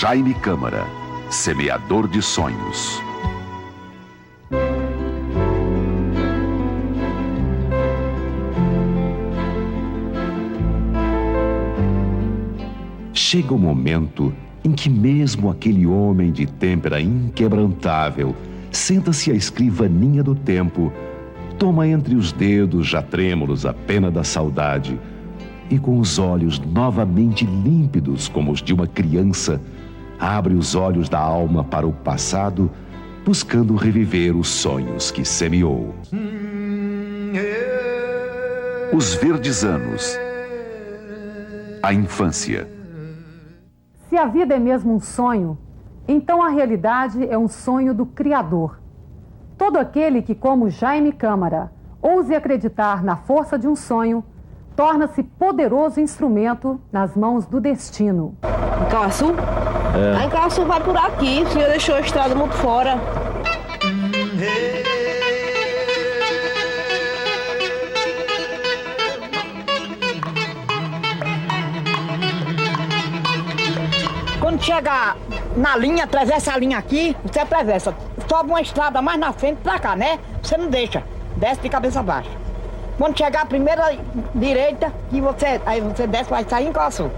Jaime Câmara, semeador de sonhos. Chega o momento em que mesmo aquele homem de têmpera inquebrantável senta-se à escrivaninha do tempo, toma entre os dedos já trêmulos a pena da saudade e, com os olhos novamente límpidos como os de uma criança, abre os olhos da alma para o passado, buscando reviver os sonhos que semeou. Os verdes anos. A infância. Se a vida é mesmo um sonho, então a realidade é um sonho do Criador. Todo aquele que, como Jaime Câmara, ouse acreditar na força de um sonho, torna-se poderoso instrumento nas mãos do destino. Em Cauaçu? É. Em Cauaçu vai por aqui, o senhor deixou a estrada muito fora. Quando chegar na linha, atravessa a linha aqui, você atravessa. Sobe uma estrada mais na frente pra cá, né? Você não deixa, desce de cabeça baixa. Quando chegar a primeira direita, aí você desce, vai sair em Cauaçu.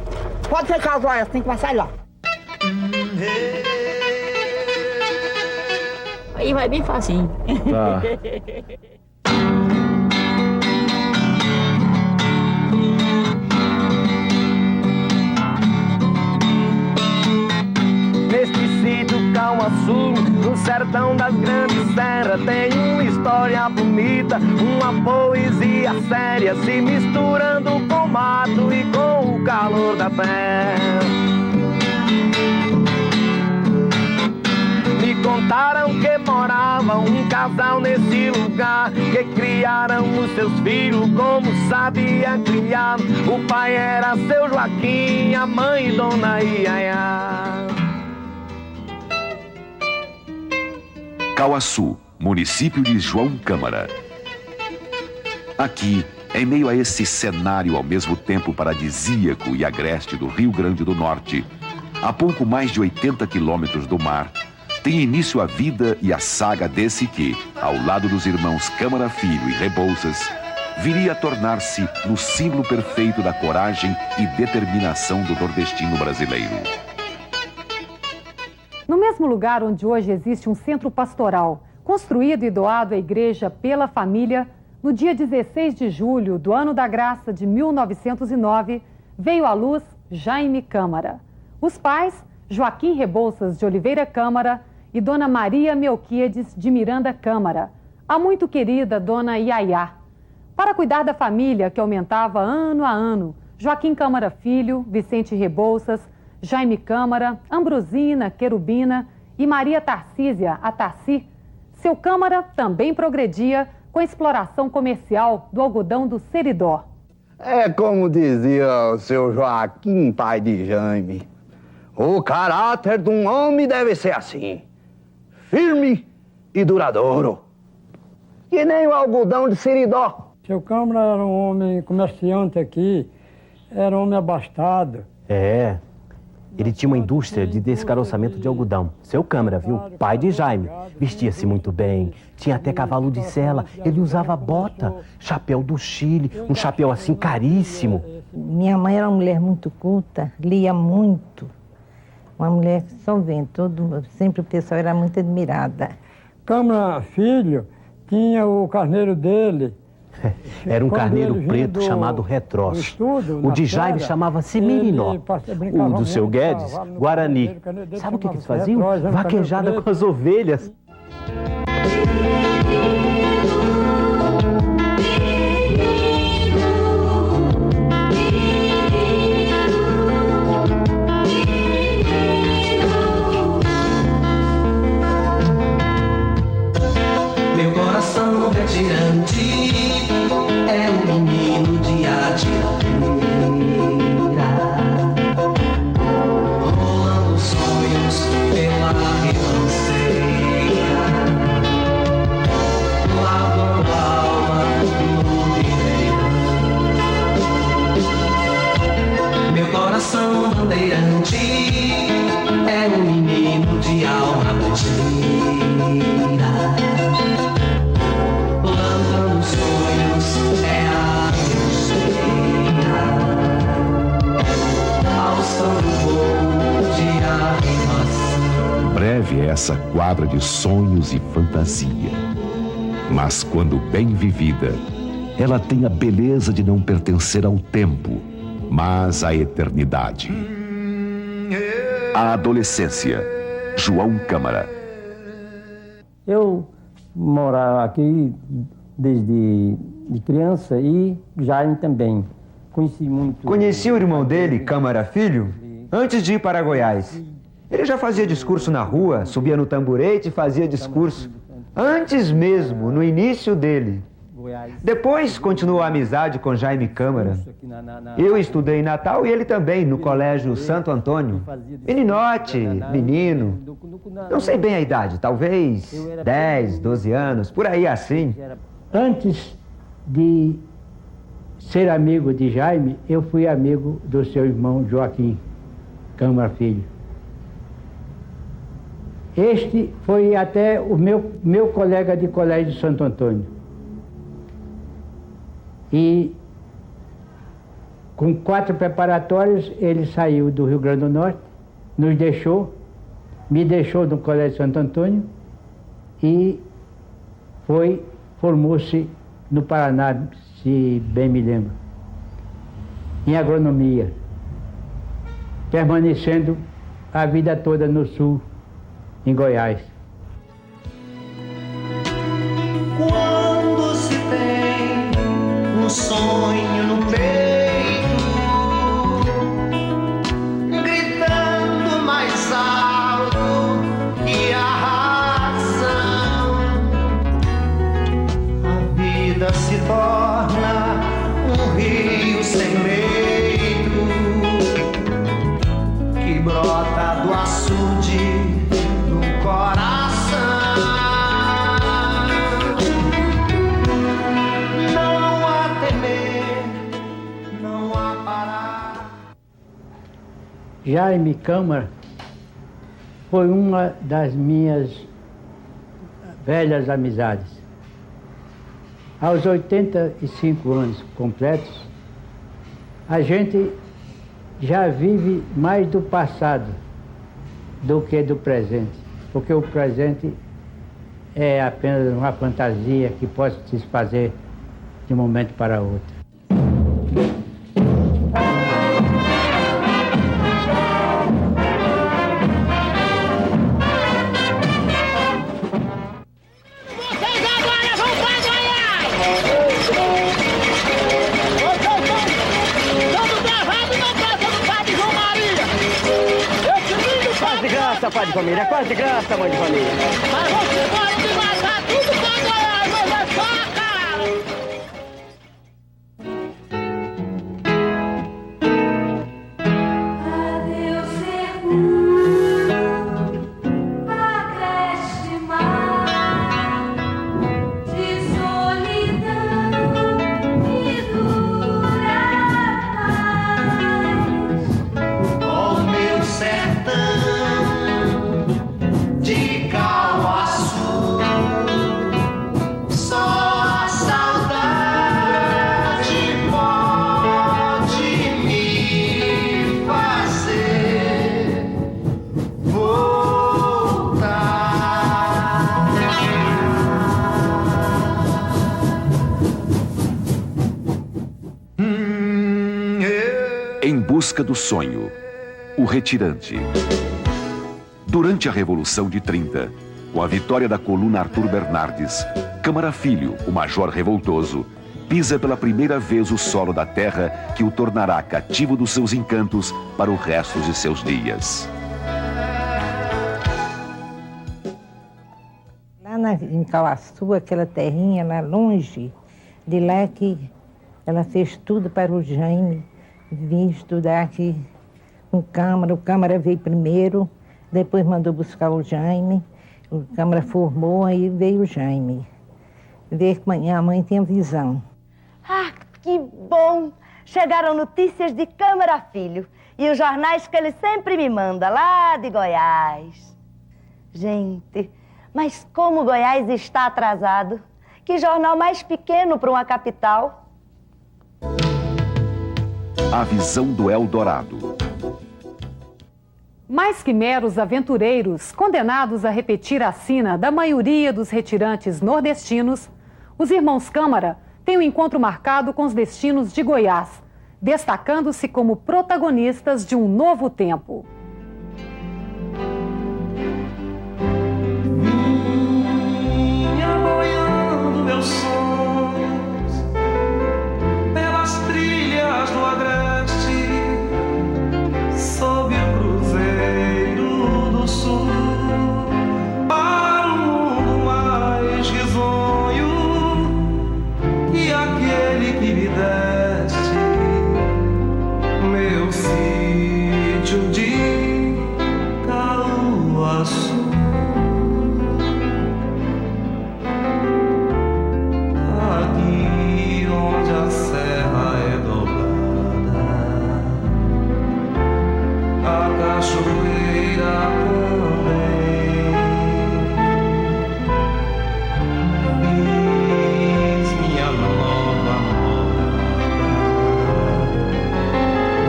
Pode fechar os olhos assim que vai sair lá. Aí vai bem facinho. Tá. Neste sítio Cauaçu, no sertão das grandes serras, tem uma história bonita, uma poesia séria, se misturando com o mato e com o calor da terra. Me contaram que morava um casal nesse lugar, que criaram os seus filhos como sabia criar. O pai era seu Joaquim, a mãe Dona Iaiá. Cauaçu, município de João Câmara. Aqui, em meio a esse cenário ao mesmo tempo paradisíaco e agreste do Rio Grande do Norte, a pouco mais de 80 quilômetros do mar, tem início a vida e a saga desse que, ao lado dos irmãos Câmara Filho e Rebouças, viria a tornar-se no símbolo perfeito da coragem e determinação do nordestino brasileiro. No mesmo lugar onde hoje existe um centro pastoral, construído e doado à igreja pela família, no dia 16 de julho do ano da graça de 1909, veio à luz Jaime Câmara. Os pais, Joaquim Rebouças de Oliveira Câmara e Dona Maria Melquíades de Miranda Câmara, a muito querida Dona Iaiá. Para cuidar da família, que aumentava ano a ano, Joaquim Câmara Filho, Vicente Rebouças, Jaime Câmara, Ambrosina, Querubina e Maria Tarcísia, a Tarci, seu Câmara também progredia com a exploração comercial do algodão do Seridó. É como dizia o seu Joaquim, pai de Jaime, o caráter de um homem deve ser assim, firme e duradouro, que nem o algodão de Seridó. Seu Câmara era um homem comerciante aqui, era um homem abastado. É. Ele tinha uma indústria de descaroçamento de algodão. Seu Câmara, viu? Pai de Jaime. Vestia-se muito bem, tinha até cavalo de sela. Ele usava bota, chapéu do Chile, um chapéu assim caríssimo. Minha mãe era uma mulher muito culta, lia muito. Uma mulher solvente, sempre o pessoal era muito admirada. Câmara Filho tinha o carneiro dele. Era um carneiro preto chamado Retros. O de Jaime chamava-se Mirinó. O do seu Guedes, Guarani. Sabe o que eles faziam? Vaquejada com as ovelhas. Meu coração retirante é um menino de Adirateira, rolando sonhos pela ribanceira, lavando a alma no ribeirão. Meu coração bandeirante é é essa quadra de sonhos e fantasia. Mas quando bem vivida, ela tem a beleza de não pertencer ao tempo, mas à eternidade. A adolescência. João Câmara. Eu morava aqui desde de criança e Jaime também. Conheci o irmão dele, Câmara Filho, antes de ir para Goiás. Ele já fazia discurso na rua, subia no tamborete e fazia discurso. Antes mesmo, no início dele. Depois continuou a amizade com Jaime Câmara. Eu estudei em Natal e ele também, no Colégio Santo Antônio. Meninote, menino. Não sei bem a idade, talvez 10, 12 anos, por aí assim. Antes de ser amigo de Jaime, eu fui amigo do seu irmão Joaquim Câmara Filho. Este foi até o meu colega de colégio de Santo Antônio. E com 4 preparatórios, ele saiu do Rio Grande do Norte, nos deixou, me deixou no Colégio de Santo Antônio e formou-se no Paraná, se bem me lembro, em agronomia, permanecendo a vida toda no sul, em Goiás. Quando se tem um sonho no peito, gritando mais alto que a razão, a vida se torna um rio sem leito, que brota do açude no coração. Não há temer, não há parar. Jaime Câmara foi uma das minhas velhas amizades. Aos 85 anos completos, a gente já vive mais do passado do que do presente, porque o presente é apenas uma fantasia que pode se desfazer de um momento para outro. Pai de família, quase de graça, mãe de família. Mas você pode matar tudo pra Goiás, mas é só a cara. Adeus, sertão, agreste mar de solidão e dura paz. Ó meu sertão de Cauaçu, só a saudade pode me fazer voltar. Em busca do sonho. O retirante. Durante a Revolução de 30, com a vitória da coluna Arthur Bernardes, Câmara Filho, o major revoltoso, pisa pela primeira vez o solo da terra que o tornará cativo dos seus encantos para o resto de seus dias. Lá em Cauaçu, aquela terrinha lá longe, de lá que ela fez tudo para o Jaime vir estudar aqui com o Câmara veio primeiro, depois mandou buscar o Jaime, o Câmara formou, aí veio o Jaime. Ver que a mãe tinha visão. Ah, que bom! Chegaram notícias de Câmara Filho e os jornais que ele sempre me manda, lá de Goiás. Gente, mas como Goiás está atrasado? Que jornal mais pequeno para uma capital? A visão do Eldorado. Mais que meros aventureiros, condenados a repetir a sina da maioria dos retirantes nordestinos, os irmãos Câmara têm um encontro marcado com os destinos de Goiás, destacando-se como protagonistas de um novo tempo. Vinha boiando meus sonhos pelas trilhas do agreste, sob o cruzeiro do sul, para um mundo mais risonho que aquele que me deste, meu sítio de Caruaçu. Aqui onde a serra é dobrada, a cachoeira também. Fiz minha nova morada,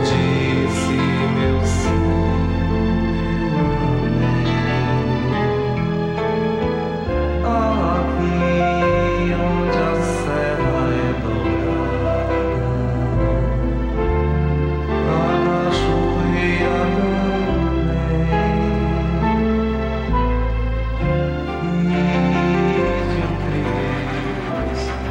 disse meu sim, aqui onde a serra é dobrada, a cachoeira também. Fiz um Cristo de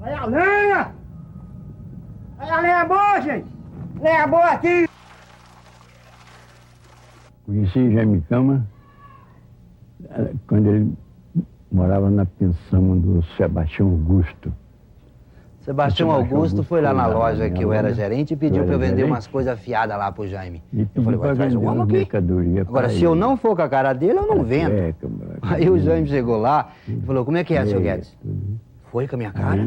Olha a lenha! Olha a lenha boa, gente! Lenha boa aqui! Conheci Jaime Câmara quando ele morava na pensão do Sebastião Augusto. Sebastião Augusto foi lá na loja que eu era gerente e pediu para eu vender umas coisas afiadas lá pro Jaime. Eu falei, vai traz um homem aqui. Agora, se eu não for com a cara dele, eu não vendo. Aí o Jaime chegou lá e falou, como é que é, seu Guedes? Foi com a minha cara?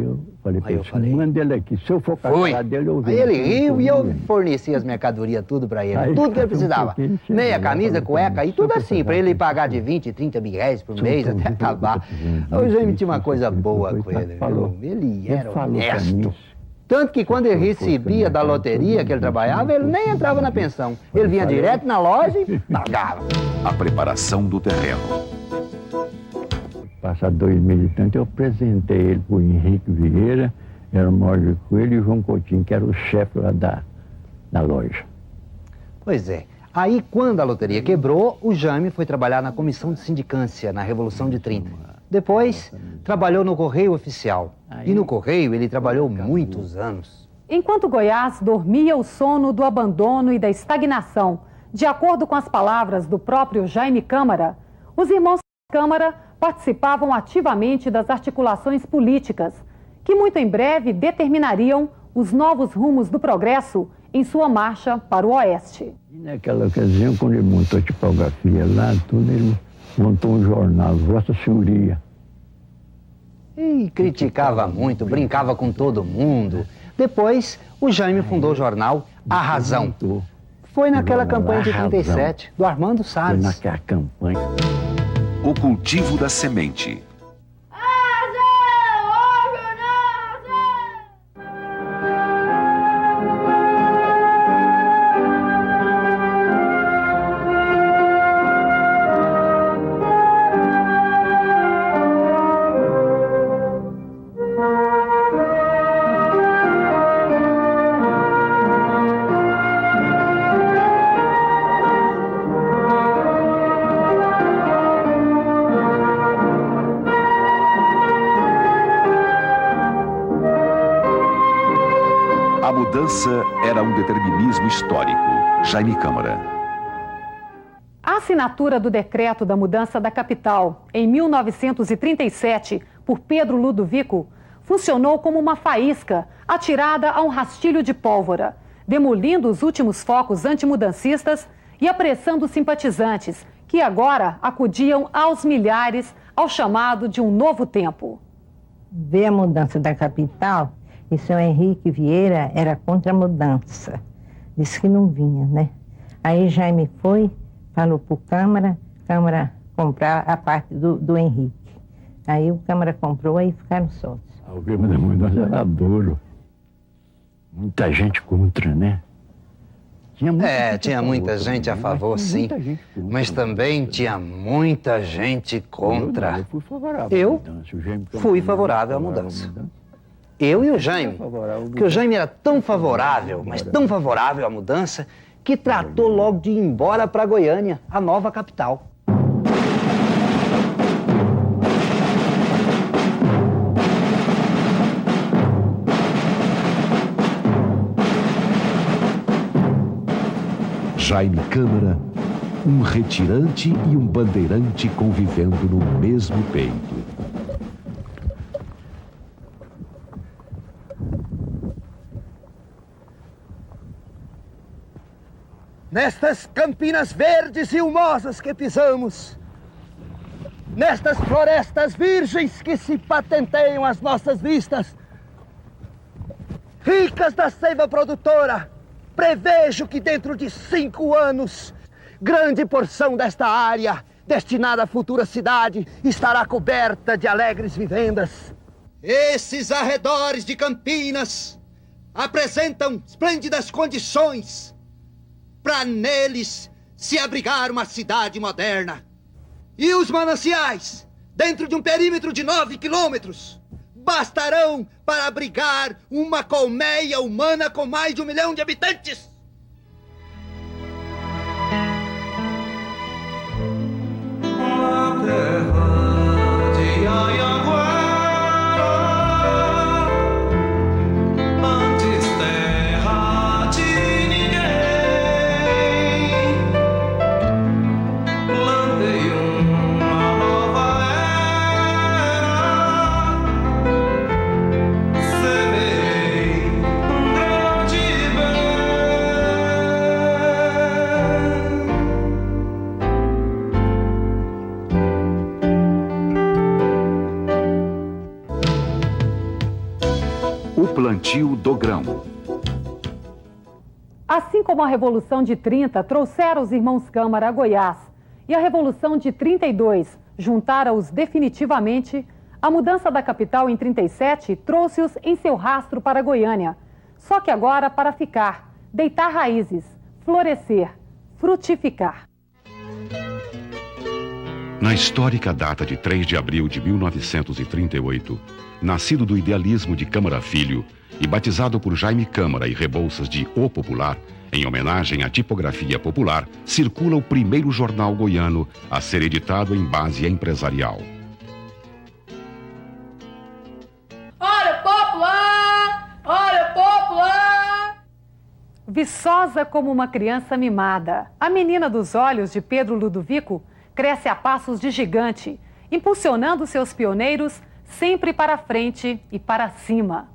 Aí eu falei, manda ele aqui. Se eu for com a cara dele, eu vendo. Aí ele riu e eu forneci as mercadorias tudo pra ele. Aí tudo que ele cada um precisava. pouquinho, Meia, camisa, chegava, cueca e tudo assim, pra ele pagar de 20, 30 mil reais por mês até acabar. O Jaime tinha uma coisa boa com ele, viu? Ele era honesto. Tanto que quando ele recebia da loteria que ele trabalhava, ele nem entrava na pensão. Ele vinha direto na loja e pagava. A preparação do terreno. Passado 2000 e tanto, eu apresentei ele para o Henrique Vieira, era o Mórcio Coelho, e João Coutinho, que era o chefe lá da loja. Pois é. Aí, quando a loteria quebrou, o Jaime foi trabalhar na comissão de sindicância, na Revolução de 30. Depois, trabalhou no Correio Oficial. E no Correio, ele trabalhou muitos anos. Enquanto Goiás dormia o sono do abandono e da estagnação, de acordo com as palavras do próprio Jaime Câmara, os irmãos Câmara participavam ativamente das articulações políticas, que muito em breve determinariam os novos rumos do progresso em sua marcha para o Oeste. E naquela ocasião, quando ele montou a tipografia lá, tudo, ele montou um jornal, Vossa Senhoria. E criticava muito, brincava com todo mundo. Depois, o Jaime fundou o jornal A Razão. Foi naquela campanha de 37, do Armando Salles. Foi naquela campanha. O cultivo da semente. A mudança era um determinismo histórico. Jaime Câmara. A assinatura do decreto da mudança da capital, em 1937, por Pedro Ludovico, funcionou como uma faísca atirada a um rastilho de pólvora, demolindo os últimos focos antimudancistas e apressando simpatizantes, que agora acudiam aos milhares ao chamado de um novo tempo. Ver a mudança da capital, e seu Henrique Vieira era contra a mudança. Disse que não vinha, né? Aí Jaime foi, falou para o Câmara comprar a parte do Henrique. Aí o Câmara comprou, aí ficaram sócios. O Grêmio da Mudança era duro. Muita gente contra, né? Tinha muita gente a favor, sim. Mas também tinha muita gente contra. Eu fui favorável à mudança. Eu e o Jaime. Porque o Jaime era tão favorável, mas tão favorável à mudança, que tratou logo de ir embora para Goiânia, a nova capital. Jaime Câmara, um retirante e um bandeirante convivendo no mesmo peito. Nestas campinas verdes e humosas que pisamos, nestas florestas virgens que se patenteiam às nossas vistas, ricas da seiva produtora, prevejo que dentro de 5 anos, grande porção desta área, destinada à futura cidade, estará coberta de alegres vivendas. Esses arredores de Campinas apresentam esplêndidas condições para neles se abrigar uma cidade moderna. E os mananciais, dentro de um perímetro de 9 quilômetros, bastarão para abrigar uma colmeia humana com mais de 1 milhão de habitantes. A terra de Anhanguera, antes terra de ninguém, plantei uma nova era, semeei um grande bem. O plantio do grão. Assim como a Revolução de 30 trouxera os irmãos Câmara a Goiás e a Revolução de 32 juntara-os definitivamente, a mudança da capital em 37 trouxe-os em seu rastro para Goiânia. Só que agora para ficar, deitar raízes, florescer, frutificar. Na histórica data de 3 de abril de 1938, nascido do idealismo de Câmara Filho e batizado por Jaime Câmara e Rebouças de O Popular, em homenagem à tipografia popular, circula o primeiro jornal goiano a ser editado em base empresarial. Olha, popular! Olha, popular! Viçosa como uma criança mimada, a menina dos olhos de Pedro Ludovico cresce a passos de gigante, impulsionando seus pioneiros sempre para frente e para cima.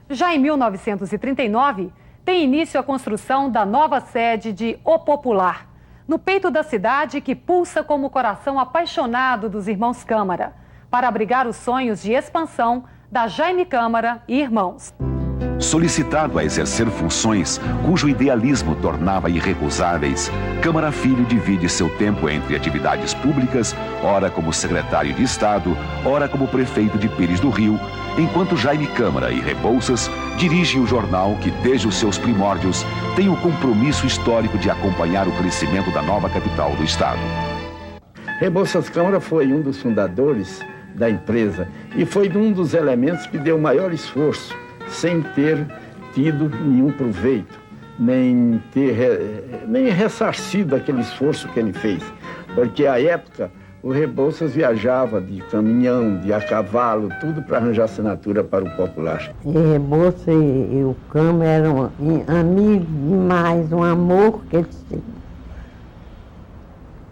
Já em 1939, tem início a construção da nova sede de O Popular, no peito da cidade que pulsa como o coração apaixonado dos irmãos Câmara, para abrigar os sonhos de expansão da Jaime Câmara e irmãos. Solicitado a exercer funções cujo idealismo tornava irrecusáveis, Câmara Filho divide seu tempo entre atividades públicas, ora como secretário de Estado, ora como prefeito de Pires do Rio, enquanto Jaime Câmara e Rebouças dirigem o jornal que, desde os seus primórdios, tem o compromisso histórico de acompanhar o crescimento da nova capital do Estado. Rebouças Câmara foi um dos fundadores da empresa e foi um dos elementos que deu maior esforço, sem ter tido nenhum proveito, nem ressarcido aquele esforço que ele fez. Porque, à época, o Rebouças viajava de caminhão, de a cavalo, tudo para arranjar assinatura para o Popular. E Rebouças e o Câmara eram amigos demais, um amor que eles tinham.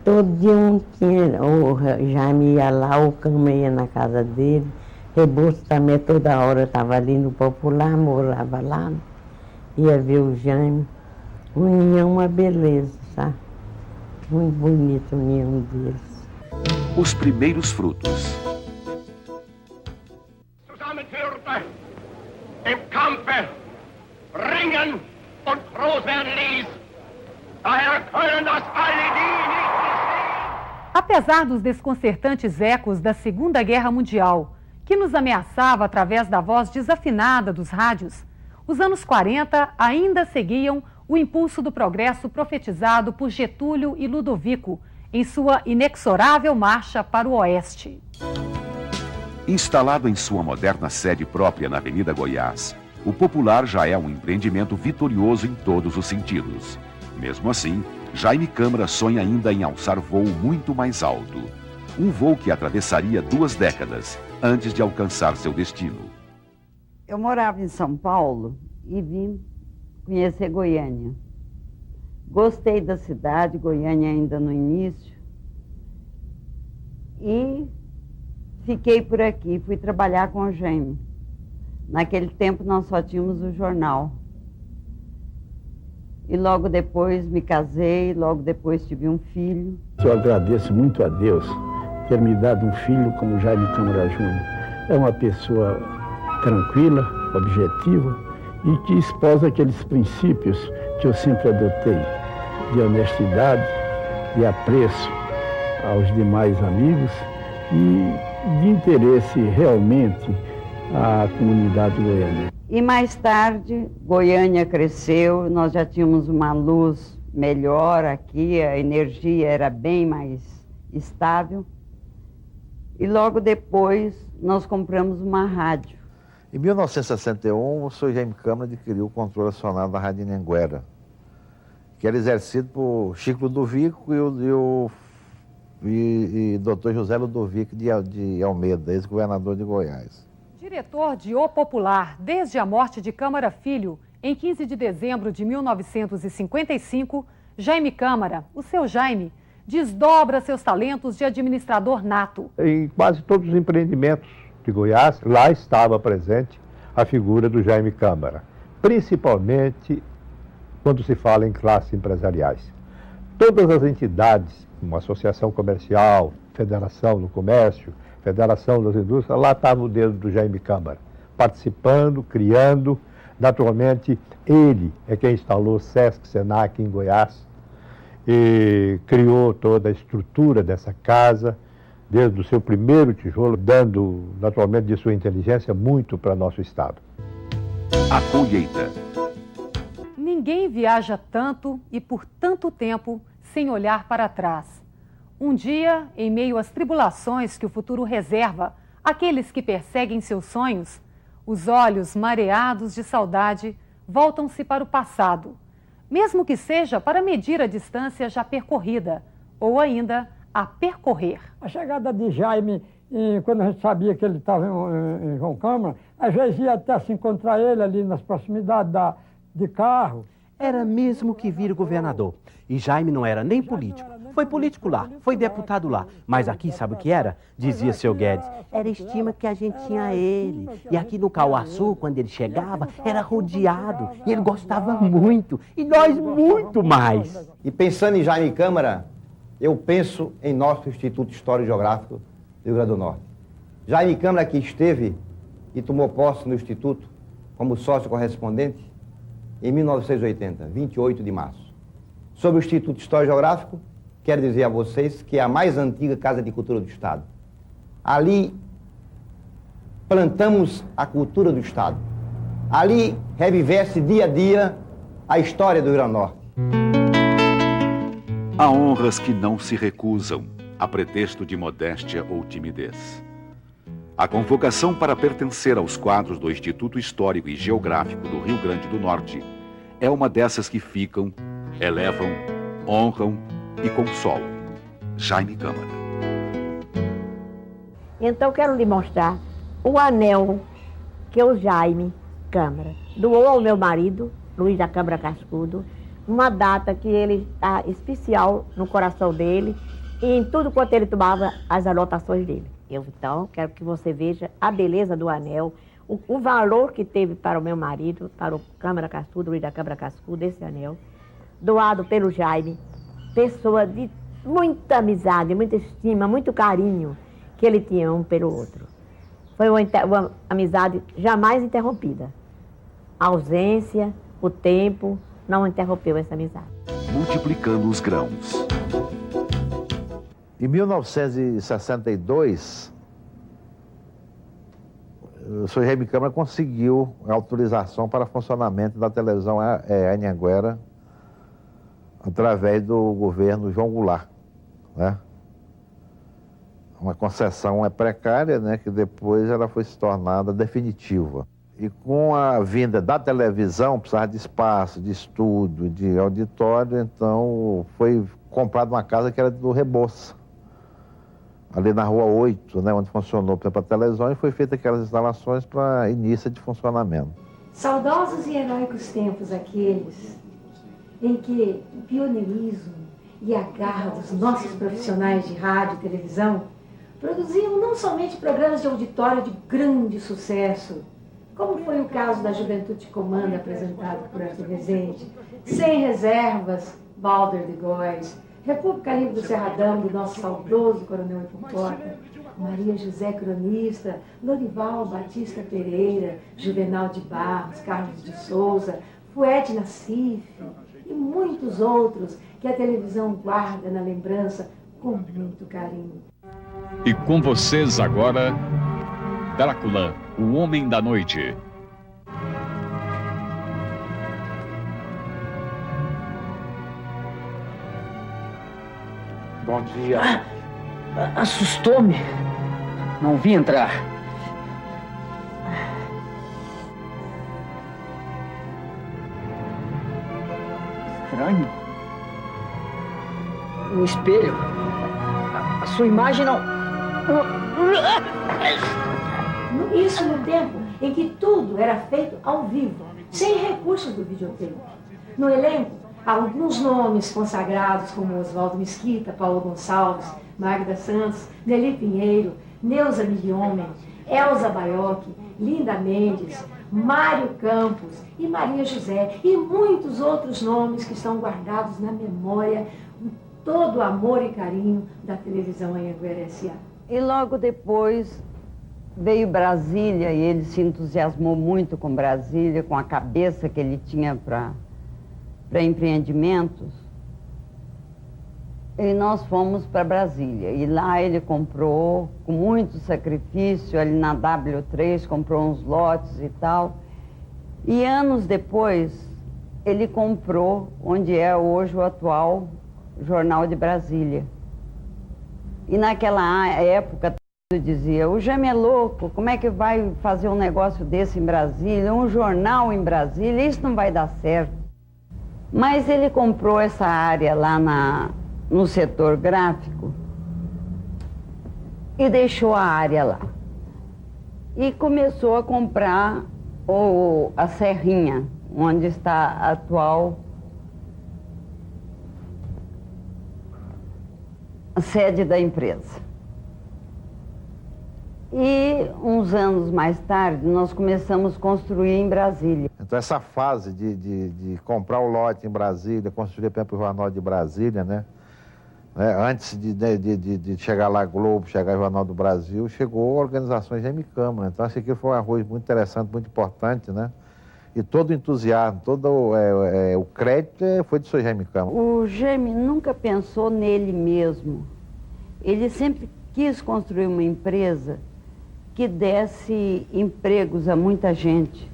Todo dia um tinha, o Jaime ia lá, o Câmara ia na casa dele. Rebouças também toda hora estava ali no Popular, morava lá, ia ver o Jaime. União, uma beleza, sabe? Muito bonita a união deles. Os primeiros frutos. Zusammenführte, im Kampfe ringen und groß werden ließ, daher Apesar dos desconcertantes ecos da Segunda Guerra Mundial, que nos ameaçava através da voz desafinada dos rádios, os anos 40 ainda seguiam o impulso do progresso profetizado por Getúlio e Ludovico em sua inexorável marcha para o oeste. Instalado em sua moderna sede própria na Avenida Goiás, o Popular já é um empreendimento vitorioso em todos os sentidos. Mesmo assim, Jaime Câmara sonha ainda em alçar voo muito mais alto. Um voo que atravessaria 2 décadas antes de alcançar seu destino. Eu morava em São Paulo e vim conhecer Goiânia. Gostei da cidade, Goiânia ainda no início, e fiquei por aqui, fui trabalhar com o Jaime. Naquele tempo nós só tínhamos o jornal. E logo depois me casei, logo depois tive um filho. Eu agradeço muito a Deus ter me dado um filho como Jaime Câmara Júnior. É uma pessoa tranquila, objetiva e que esposa aqueles princípios que eu sempre adotei, de honestidade, de apreço aos demais amigos e de interesse realmente à comunidade goiana. E mais tarde, Goiânia cresceu, nós já tínhamos uma luz melhor aqui, a energia era bem mais estável. E logo depois, nós compramos uma rádio. Em 1961, o Sr. Jaime Câmara adquiriu o controle acionário da Rádio Anhanguera, que era exercido por Chico Ludovico e Dr. José Ludovico de Almeida, ex-governador de Goiás. Diretor de O Popular desde a morte de Câmara Filho, em 15 de dezembro de 1955, Jaime Câmara, o seu Jaime, desdobra seus talentos de administrador nato. Em quase todos os empreendimentos de Goiás, lá estava presente a figura do Jaime Câmara, principalmente quando se fala em classes empresariais. Todas as entidades, como Associação Comercial, Federação do Comércio, Federação das Indústrias, lá estava o dedo do Jaime Câmara, participando, criando. Naturalmente, ele é quem instalou o Sesc Senac em Goiás e criou toda a estrutura dessa casa, desde o seu primeiro tijolo, dando, naturalmente, de sua inteligência muito para nosso Estado. A colheita. Ninguém viaja tanto e por tanto tempo sem olhar para trás. Um dia, em meio às tribulações que o futuro reserva àqueles que perseguem seus sonhos, os olhos mareados de saudade voltam-se para o passado, mesmo que seja para medir a distância já percorrida, ou ainda a percorrer. A chegada de Jaime, quando a gente sabia que ele estava em João Câmara, às vezes ia até se encontrar ele ali nas proximidades de carro. Era mesmo que vir governador. E Jaime não era nem político. Foi político lá, foi deputado lá. Mas aqui, sabe o que era? Dizia seu Guedes. Era estima que a gente tinha a ele. E aqui no Cauaçu, quando ele chegava, era rodeado. E ele gostava muito. E nós muito mais. E pensando em Jaime Câmara, eu penso em nosso Instituto Histórico e Geográfico do Rio Grande do Norte. Jaime Câmara que esteve e tomou posse no Instituto como sócio correspondente em 1980, 28 de março. Sobre o Instituto Histórico e Geográfico, quero dizer a vocês que é a mais antiga Casa de Cultura do Estado. Ali plantamos a cultura do Estado. Ali revivesse dia a dia a história do Rio Grande do Norte. Há honras que não se recusam, a pretexto de modéstia ou timidez. A convocação para pertencer aos quadros do Instituto Histórico e Geográfico do Rio Grande do Norte é uma dessas que ficam, elevam, honram e consolam. Jaime Câmara. Então quero lhe mostrar o anel que o Jaime Câmara doou ao meu marido, Luiz da Câmara Cascudo, uma data que ele está especial no coração dele e em tudo quanto ele tomava as anotações dele. Eu, então, quero que você veja a beleza do anel, o valor que teve para o meu marido, para o Câmara Cascudo, Luiz da Câmara Cascudo, esse anel, doado pelo Jaime, pessoa de muita amizade, muita estima, muito carinho que ele tinha um pelo outro. Foi uma amizade jamais interrompida. A ausência, o tempo, não interrompeu essa amizade. Multiplicando os grãos. Em 1962, o senhor Jaime Câmara conseguiu a autorização para funcionamento da televisão Anhanguera através do governo João Goulart, né? Uma concessão precária, né, que depois ela foi se tornada definitiva. E com a vinda da televisão, precisava de espaço, de estúdio, de auditório, então foi comprada uma casa que era do Rebouça, ali na Rua 8, né, onde funcionou a televisão, e foi feita aquelas instalações para início de funcionamento. Saudosos e heróicos tempos aqueles em que o pioneirismo e a garra dos nossos profissionais de rádio e televisão produziam não somente programas de auditório de grande sucesso, como foi o caso da Juventude Comanda, apresentado por Arthur Rezende, Sem Reservas, Balder de Góes, República Livre do Cerradão, do nosso saudoso Coronel Hippoporta, Maria José Cronista, Lorival Batista Pereira, Juvenal de Barros, Carlos de Souza, Fuete Nassif e muitos outros que a televisão guarda na lembrança com muito carinho. E com vocês agora, Drácula, o Homem da Noite. Bom dia. Assustou-me. Não vi entrar. Estranho. O espelho. A sua imagem não... Isso no tempo em que tudo era feito ao vivo, sem recursos do videotape. No elenco, alguns nomes consagrados como Oswaldo Mesquita, Paulo Gonçalves, Magda Santos, Nelly Pinheiro, Neuza Miliomem, Elza Baiocchi, Linda Mendes, Mário Campos e Maria José e muitos outros nomes que estão guardados na memória com todo o amor e carinho da televisão Anhanguera S.A. E logo depois veio Brasília e ele se entusiasmou muito com Brasília, com a cabeça que ele tinha para empreendimentos. E nós fomos para Brasília. E lá ele comprou, com muito sacrifício, ali na W3, comprou uns lotes e tal. E anos depois, ele comprou onde é hoje o atual Jornal de Brasília. E naquela época, eu dizia, o Jaime é louco, como é que vai fazer um negócio desse em Brasília, um jornal em Brasília, isso não vai dar certo. Mas ele comprou essa área lá no setor gráfico e deixou a área lá. E começou a comprar a Serrinha, onde está a atual sede da empresa. E uns anos mais tarde, nós começamos a construir em Brasília. Então essa fase de comprar o lote em Brasília, construir, por exemplo, o Jornal de Brasília, né? Antes de chegar lá Globo, chegar o Jornal do Brasil, chegou organizações Jaime Câmara. Então acho que aquilo foi um arroz muito interessante, muito importante, né? E todo o entusiasmo, todo o crédito foi do senhor Jaime Câmara. O Jaime nunca pensou nele mesmo. Ele sempre quis construir uma empresa que desse empregos a muita gente.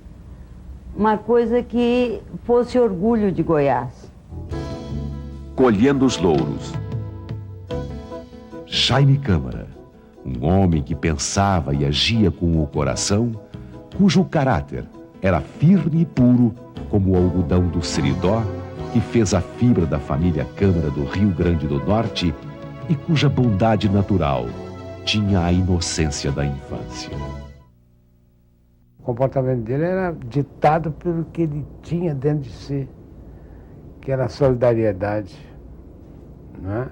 Uma coisa que fosse orgulho de Goiás. Colhendo os louros. Jaime Câmara, um homem que pensava e agia com o coração, cujo caráter era firme e puro como o algodão do Seridó, que fez a fibra da família Câmara do Rio Grande do Norte e cuja bondade natural tinha a inocência da infância. O comportamento dele era ditado pelo que ele tinha dentro de si, que era a solidariedade, não é?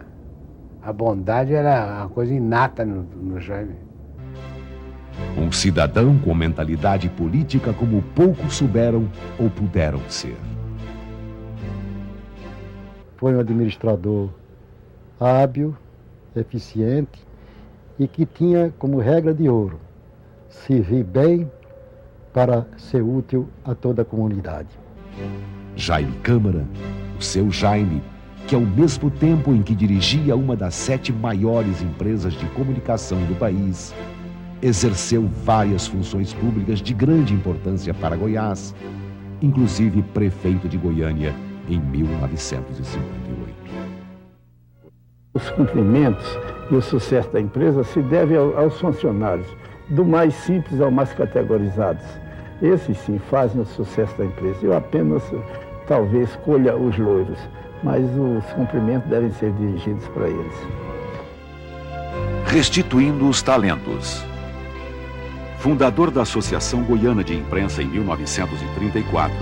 A bondade era uma coisa inata no Jaime. Um cidadão com mentalidade política como poucos souberam ou puderam ser. Foi um administrador hábil, eficiente e que tinha como regra de ouro servir bem para ser útil a toda a comunidade. Jaime Câmara, o seu Jaime, que ao mesmo tempo em que dirigia uma das 7 maiores empresas de comunicação do país, exerceu várias funções públicas de grande importância para Goiás, inclusive prefeito de Goiânia em 1958. Os cumprimentos e o sucesso da empresa se devem aos funcionários, do mais simples ao mais categorizados. Esses sim fazem o sucesso da empresa. Eu apenas, talvez, colha os louros, mas os cumprimentos devem ser dirigidos para eles. Restituindo os talentos. Fundador da Associação Goiana de Imprensa em 1934,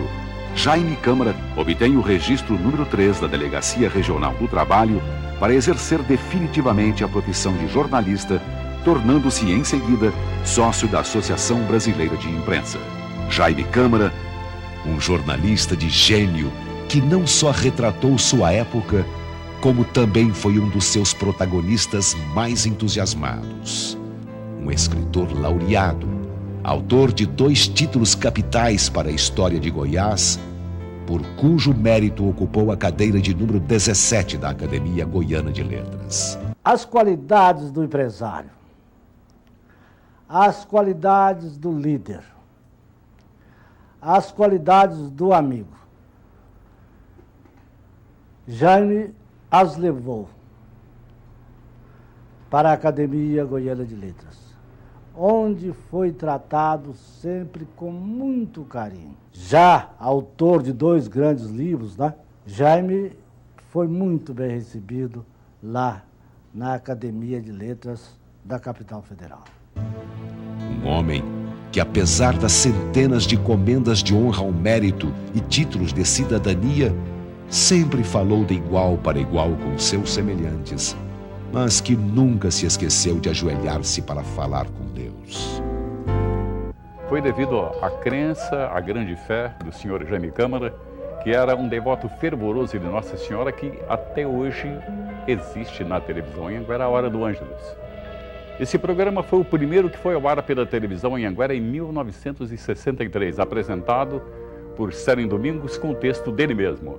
Jaime Câmara obtém o registro número 3 da Delegacia Regional do Trabalho para exercer definitivamente a profissão de jornalista, tornando-se em seguida sócio da Associação Brasileira de Imprensa. Jaime Câmara, um jornalista de gênio que não só retratou sua época, como também foi um dos seus protagonistas mais entusiasmados. Um escritor laureado, autor de 2 títulos capitais para a história de Goiás, por cujo mérito ocupou a cadeira de número 17 da Academia Goiana de Letras. As qualidades do empresário, as qualidades do líder, as qualidades do amigo. Jaime as levou para a Academia Goiana de Letras, onde foi tratado sempre com muito carinho. Já autor de 2 grandes livros, né? Jaime foi muito bem recebido lá na Academia de Letras da capital federal. Um homem que, apesar das centenas de comendas de honra ao mérito e títulos de cidadania, sempre falou de igual para igual com seus semelhantes, mas que nunca se esqueceu de ajoelhar-se para falar com Deus. Foi devido à crença, à grande fé do senhor Jaime Câmara, que era um devoto fervoroso de Nossa Senhora, que até hoje existe na televisão em Anguera, a Hora do Ângelus. Esse programa foi o primeiro que foi ao ar pela televisão em Anguera em 1963, apresentado por Célio Domingos com o texto dele mesmo.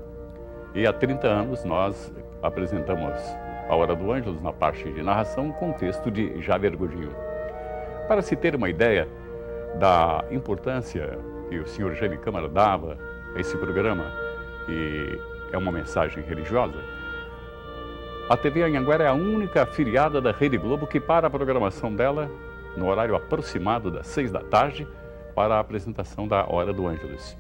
E há 30 anos nós apresentamos a Hora do Ângelus na parte de narração com o texto de Javier Godinho. Para se ter uma ideia da importância que o senhor Jaime Câmara dava a esse programa, que é uma mensagem religiosa, a TV Anhanguera é a única afiliada da Rede Globo que para a programação dela, no horário aproximado das 6 da tarde, para a apresentação da Hora do Ângelus.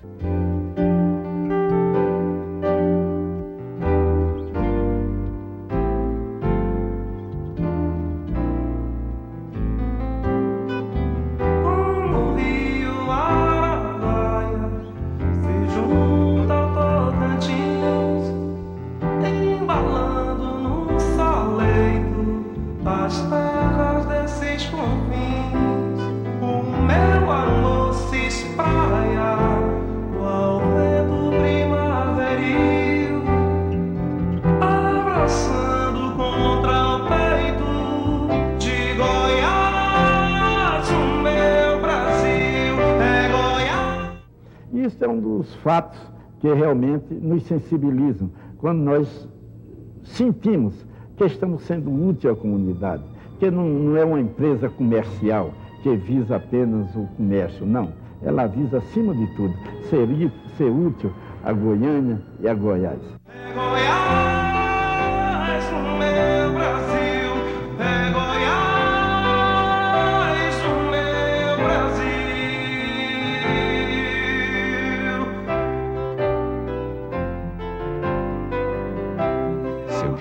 Isso é um dos fatos que realmente nos sensibilizam, quando nós sentimos que estamos sendo útil à comunidade, que não é uma empresa comercial que visa apenas o comércio, não. Ela visa, acima de tudo, ser útil a Goiânia e a Goiás.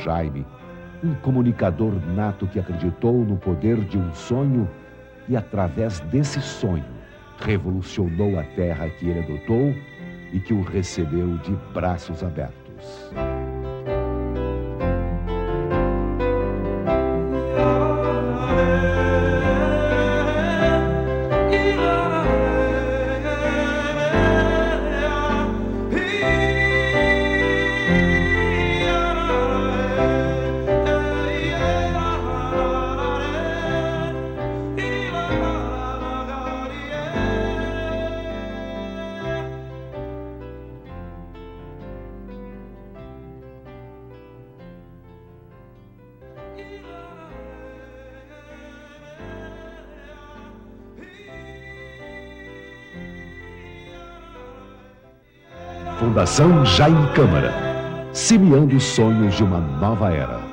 Jaime, um comunicador nato que acreditou no poder de um sonho e, através desse sonho, revolucionou a terra que ele adotou e que o recebeu de braços abertos. Fundação Jaime Câmara, semeando os sonhos de uma nova era.